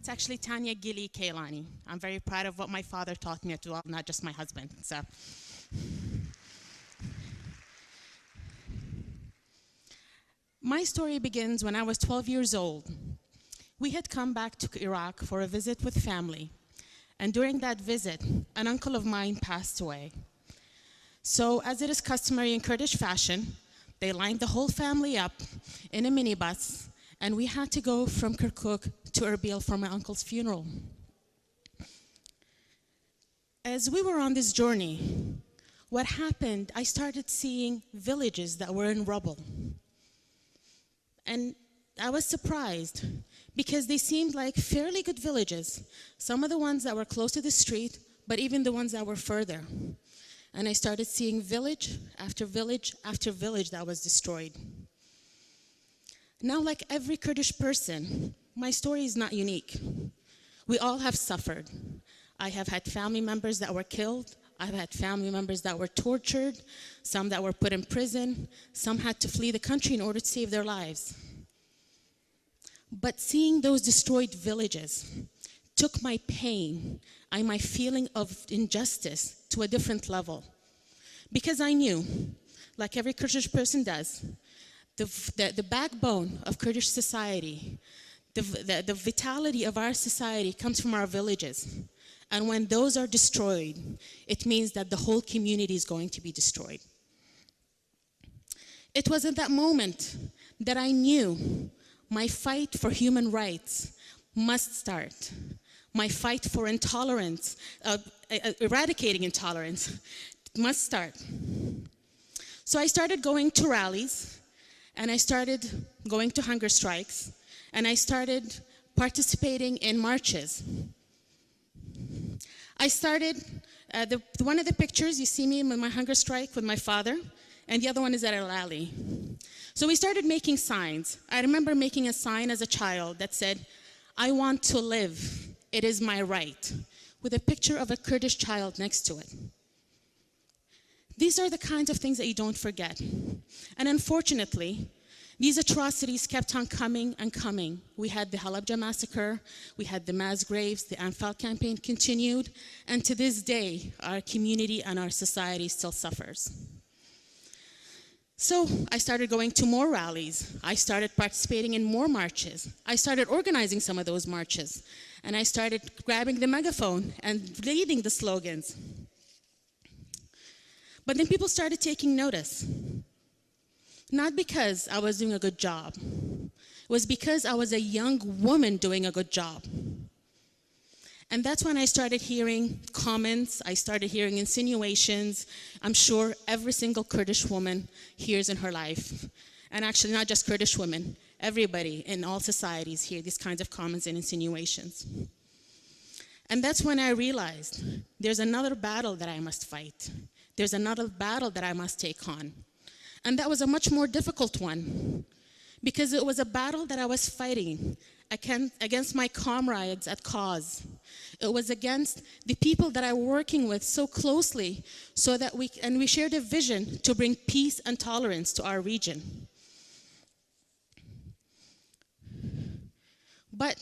It's actually Tanya Gilly Khailany. I'm very proud of what my father taught me as well, not just my husband. So, my story begins when I was 12 years old. We had come back to Iraq for a visit with family. And during that visit, an uncle of mine passed away. So, as it is customary in Kurdish fashion, they lined the whole family up in a minibus, and we had to go from Kirkuk to Erbil for my uncle's funeral. As we were on this journey, what happened, I started seeing villages that were in rubble. And I was surprised because they seemed like fairly good villages. Some of the ones that were close to the street, but even the ones that were further. And I started seeing village after village after village that was destroyed. Now, like every Kurdish person, my story is not unique. We all have suffered. I have had family members that were killed. I've had family members that were tortured, some that were put in prison, some had to flee the country in order to save their lives. But seeing those destroyed villages took my pain and my feeling of injustice to a different level. Because I knew, like every Kurdish person does, the backbone of Kurdish society, the vitality of our society comes from our villages. And when those are destroyed, it means that the whole community is going to be destroyed. It was at that moment that I knew my fight for human rights must start. My fight for intolerance, eradicating intolerance, must start. So I started going to rallies, and I started going to hunger strikes, and I started participating in marches. I started, one of the pictures, you see me with my hunger strike with my father, and the other one is at a rally. So we started making signs. I remember making a sign as a child that said, "I want to live, it is my right," with a picture of a Kurdish child next to it. These are the kinds of things that you don't forget. And unfortunately, these atrocities kept on coming and coming. We had the Halabja massacre, we had the mass graves, the Anfal campaign continued, and to this day, our community and our society still suffers. So I started going to more rallies. I started participating in more marches. I started organizing some of those marches, and I started grabbing the megaphone and leading the slogans. But then people started taking notice. Not because I was doing a good job. It was because I was a young woman doing a good job. And that's when I started hearing comments, I started hearing insinuations. I'm sure every single Kurdish woman hears in her life. And actually not just Kurdish women, everybody in all societies hear these kinds of comments and insinuations. And that's when I realized there's another battle that I must fight. There's another battle that I must take on. And that was a much more difficult one, because it was a battle that I was fighting against my comrades at cause. It was against the people that I were working with so closely, so that we shared a vision to bring peace and tolerance to our region. But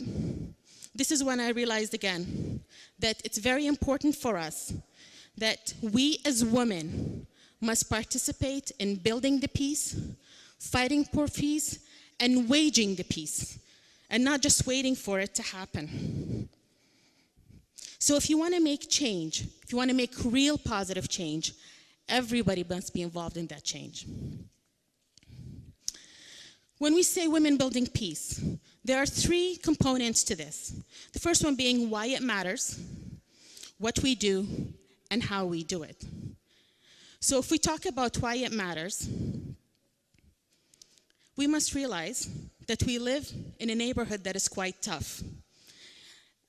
this is when I realized again that it's very important for us that we as women must participate in building the peace, fighting for peace, and waging the peace, and not just waiting for it to happen. So if you want to make change, if you want to make real positive change, everybody must be involved in that change. When we say women building peace, there are three components to this. The first one being why it matters, what we do, and how we do it. So if we talk about why it matters, we must realize that we live in a neighborhood that is quite tough.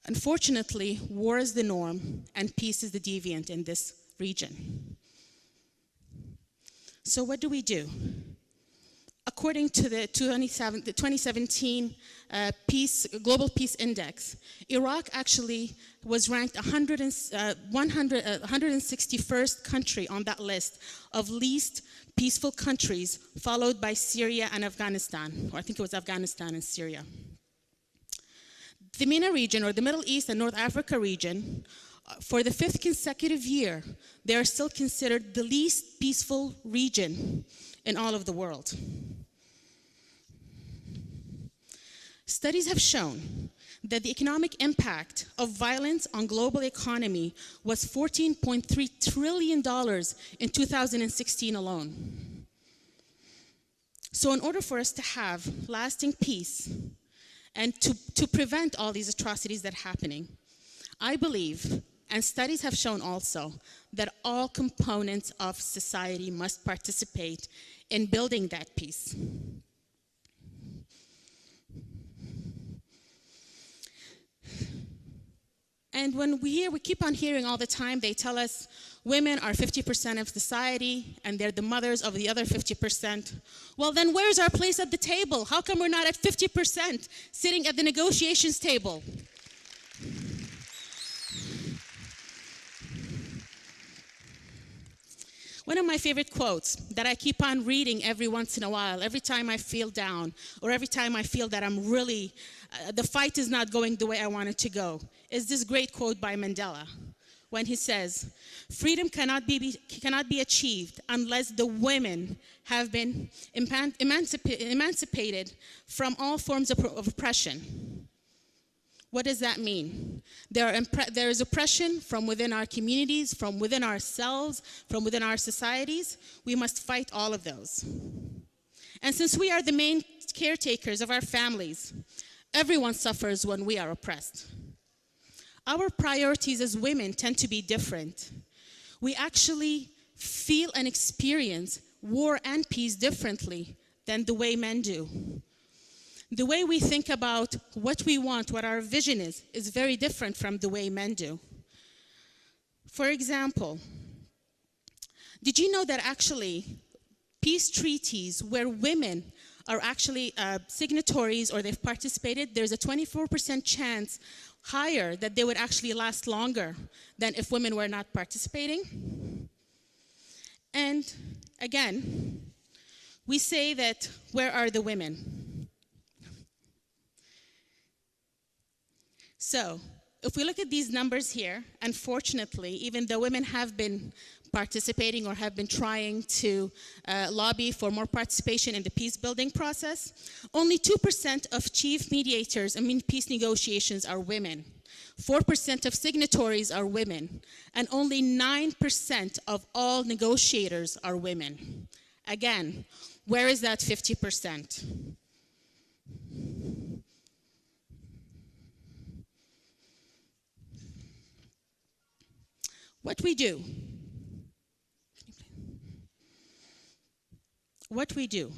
Unfortunately, war is the norm and peace is the deviant in this region. So what do we do? According to the 2017 Global Peace Index, Iraq actually was ranked 161st country on that list of least peaceful countries, followed by Syria and Afghanistan, or I think it was Afghanistan and Syria. The MENA region, or the Middle East and North Africa region, for the 5th consecutive year, they are still considered the least peaceful region in all of the world. Studies have shown that the economic impact of violence on global economy was $14.3 trillion in 2016 alone. So in order for us to have lasting peace and to prevent all these atrocities that are happening, I believe, and studies have shown also, that all components of society must participate in building that peace. And when we keep on hearing all the time, they tell us women are 50% of society and they're the mothers of the other 50%. Well, then where's our place at the table? How come we're not at 50% sitting at the negotiations table? One of my favorite quotes that I keep on reading every once in a while, every time I feel down, or every time I feel that I'm really, the fight is not going the way I want it to go, is this great quote by Mandela, when he says, "Freedom cannot be achieved unless the women have been emancipated from all forms of oppression." What does that mean? There is oppression from within our communities, from within ourselves, from within our societies. We must fight all of those. And since we are the main caretakers of our families, everyone suffers when we are oppressed. Our priorities as women tend to be different. We actually feel and experience war and peace differently than the way men do. The way we think about what we want, what our vision is very different from the way men do. For example, did you know that actually peace treaties where women are actually signatories or they've participated, there's a 24% chance higher that they would actually last longer than if women were not participating? And again, we say that, where are the women? So, if we look at these numbers here, unfortunately, even though women have been participating or have been trying to lobby for more participation in the peace-building process, only 2% of chief mediators in peace negotiations are women. 4% of signatories are women, and only 9% of all negotiators are women. Again, where is that 50%? What we do.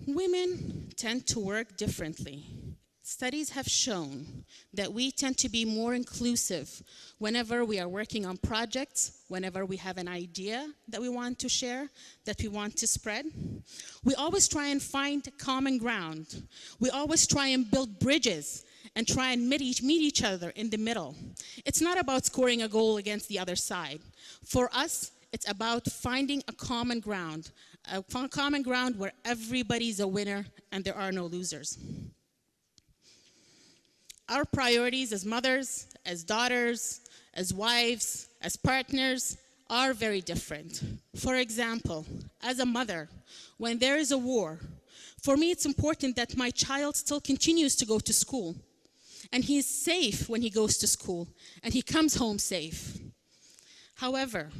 Women tend to work differently. Studies have shown that we tend to be more inclusive whenever we are working on projects, whenever we have an idea that we want to share, that we want to spread. We always try and find common ground. We always try and build bridges and try and meet each other in the middle. It's not about scoring a goal against the other side. For us, it's about finding a common ground where everybody's a winner and there are no losers. Our priorities as mothers, as daughters, as wives, as partners are very different. For example, as a mother, when there is a war, for me it's important that my child still continues to go to school. And he's safe when he goes to school, and he comes home safe. However,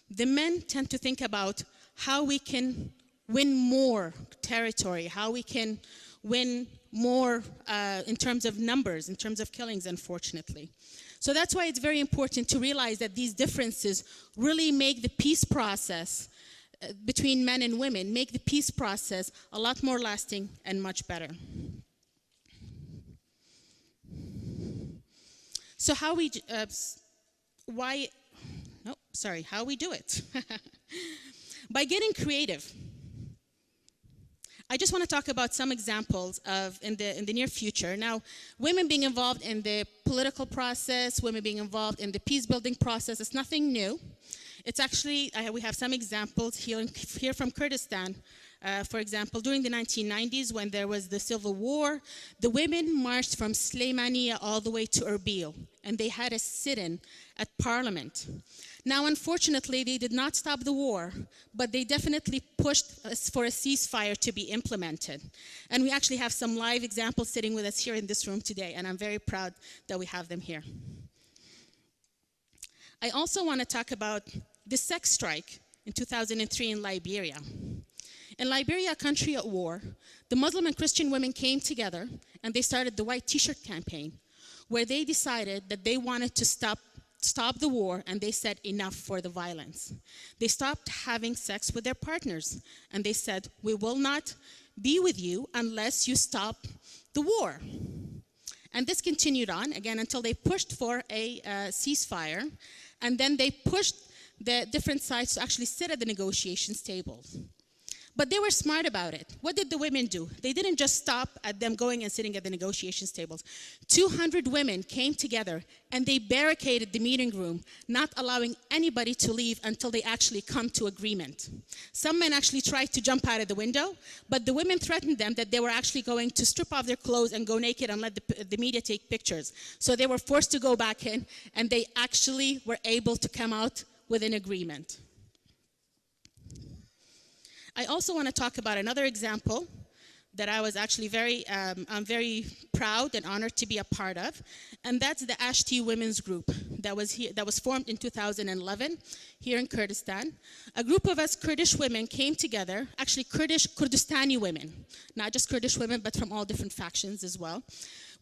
the men tend to think about how we can win more territory, how we can win more in terms of numbers, in terms of killings, unfortunately. So that's why it's very important to realize that these differences really make the peace process between men and women, make the peace process a lot more lasting and much better. So how we do it? By getting creative. I just want to talk about some examples of in the near future. Now, women being involved in the political process, women being involved in the peace-building process is nothing new. It's actually, we have some examples here from Kurdistan. For example, during the 1990s, when there was the civil war, the women marched from Sulaimaniya all the way to Erbil, and they had a sit-in at Parliament. Now, unfortunately, they did not stop the war, but they definitely pushed for a ceasefire to be implemented. And we actually have some live examples sitting with us here in this room today, and I'm very proud that we have them here. I also want to talk about the sex strike in 2003 in Liberia. In Liberia, a country at war, the Muslim and Christian women came together and they started the White T-shirt campaign, where they decided that they wanted to stop the war, and they said enough for the violence. They stopped having sex with their partners, and they said, we will not be with you unless you stop the war. And this continued on, again, until they pushed for a ceasefire, and then they pushed the different sides to actually sit at the negotiations tables. But they were smart about it. What did the women do? They didn't just stop at them going and sitting at the negotiations tables. 200 women came together and they barricaded the meeting room, not allowing anybody to leave until they actually come to agreement. Some men actually tried to jump out of the window, but the women threatened them that they were actually going to strip off their clothes and go naked and let the media take pictures. So they were forced to go back in, and they actually were able to come out with an agreement. I also want to talk about another example that I was actually I'm very proud and honored to be a part of, and that's the Ashtiman Women's Group that was formed in 2011 here in Kurdistan. A group of us Kurdish women came together, actually Kurdistani women, not just Kurdish women, but from all different factions as well.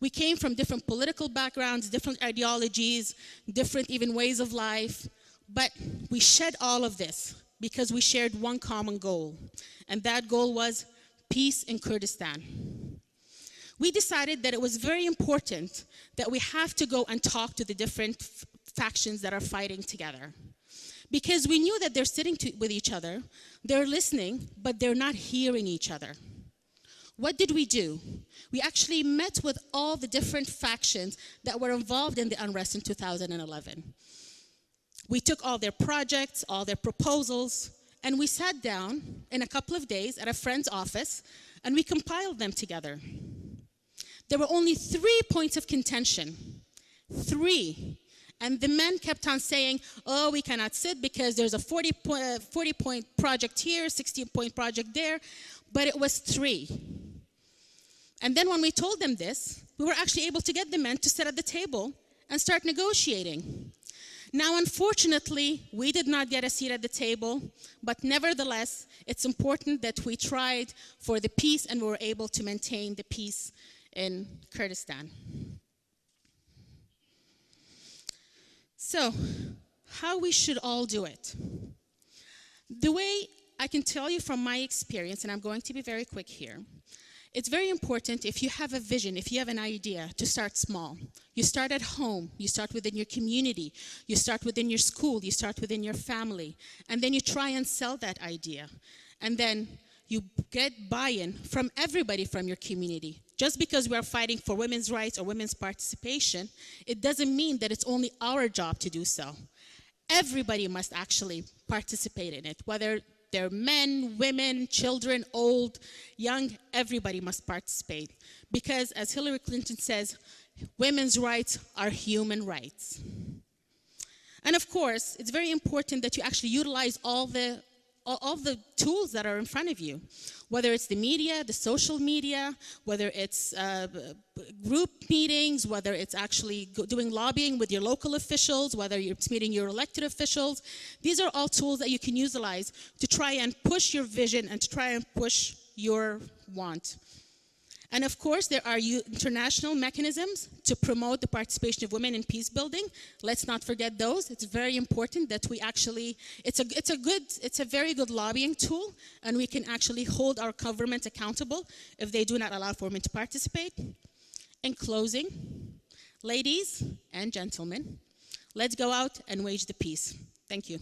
We came from different political backgrounds, different ideologies, different even ways of life, but we shed all of this because we shared one common goal, and that goal was peace in Kurdistan. We decided that it was very important that we have to go and talk to the different factions that are fighting together, because we knew that they're sitting with each other, they're listening, but they're not hearing each other. What did we do? We actually met with all the different factions that were involved in the unrest in 2011. We took all their projects, all their proposals, and we sat down in a couple of days at a friend's office, and we compiled them together. There were only 3 points of contention. 3. And the men kept on saying, oh, we cannot sit because there's a 40-point project here, 16-point project there, but it was 3. And then when we told them this, we were actually able to get the men to sit at the table and start negotiating. Now, unfortunately, we did not get a seat at the table, but nevertheless, it's important that we tried for the peace and we were able to maintain the peace in Kurdistan. So, how we should all do it? The way I can tell you from my experience, and I'm going to be very quick here, it's very important if you have a vision, if you have an idea, to start small. You start at home, you start within your community, you start within your school, you start within your family, and then you try and sell that idea. And then you get buy-in from everybody from your community. Just because we are fighting for women's rights or women's participation, it doesn't mean that it's only our job to do so. Everybody must actually participate in it, whether they're men, women, children, old, young, everybody must participate. Because as Hillary Clinton says, women's rights are human rights. And of course, it's very important that you actually utilize all the tools that are in front of you, whether it's the media, the social media, whether it's group meetings, whether it's actually doing lobbying with your local officials, whether it's meeting your elected officials. These are all tools that you can utilize to try and push your vision and to try and push your want. And of course, there are international mechanisms to promote the participation of women in peace building. Let's not forget those. It's very important that we actually, it's a very good lobbying tool, and we can actually hold our government accountable if they do not allow for women to participate. In closing, ladies and gentlemen, let's go out and wage the peace. Thank you.